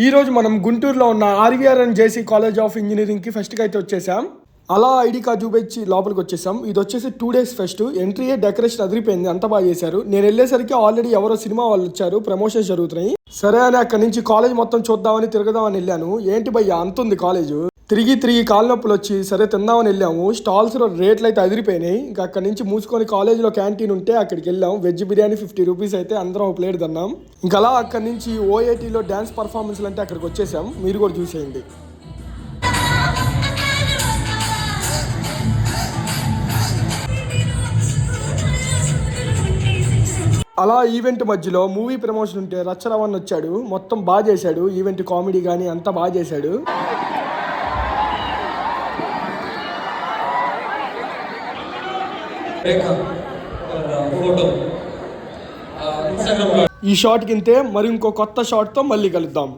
ఈ రోజు మనం గుంటూరులో ఉన్న RVR and JC college of ఇంజనీరింగ్కి ఫెస్ట్కి అయితే వచ్చేసాం. అలా ఐడి కార్డు చూపించి లోపలికి వచ్చేసాం. ఇది వచ్చేసి 2 days ఫెస్ట్. ఎంట్రీ డెకరేషన్ అదిరిపోయింది, అంత బాగా చేశారు. నేను వెళ్ళేసరికి ఆల్రెడీ ఎవరో సినిమా వాళ్ళు వచ్చారు, ప్రమోషన్స్ జరుగుతున్నాయి. సరే అని అక్కడి నుంచి కాలేజ్ మొత్తం చూద్దామని తిరగదామని వెళ్ళాను. ఏంటి భయ్య అంతుంది కాలేజ్, తిరిగి కాలు నొప్పులు వచ్చి సరే తిందామని వెళ్ళాము. స్టాల్స్లో రేట్లు అయితే అదిరిపోయినాయి. ఇంకా అక్కడి నుంచి మూసుకొని కాలేజ్లో క్యాంటీన్ ఉంటే అక్కడికి వెళ్ళాం. వెజ్ బిర్యానీ 50 రూపీస్ అయితే అందరం ఒక ప్లేట్ తిన్నాం. ఇంకా అలా అక్కడి నుంచి ఓఏటీలో డ్యాన్స్ పర్ఫార్మెన్స్లు అంటే అక్కడికి వచ్చేసాం. మీరు కూడా చూసేయండి. అలా ఈవెంట్ మధ్యలో మూవీ ప్రమోషన్ ఉంటే రచ్చరవన్ వచ్చాడు, మొత్తం బాగా చేశాడు. ఈవెంట్ కామెడీ కానీ అంతా బాగా చేశాడు. ఈ షాట్ కింతే మరి ఇంకో కొత్త షాట్తో మళ్ళీ కలుద్దాం.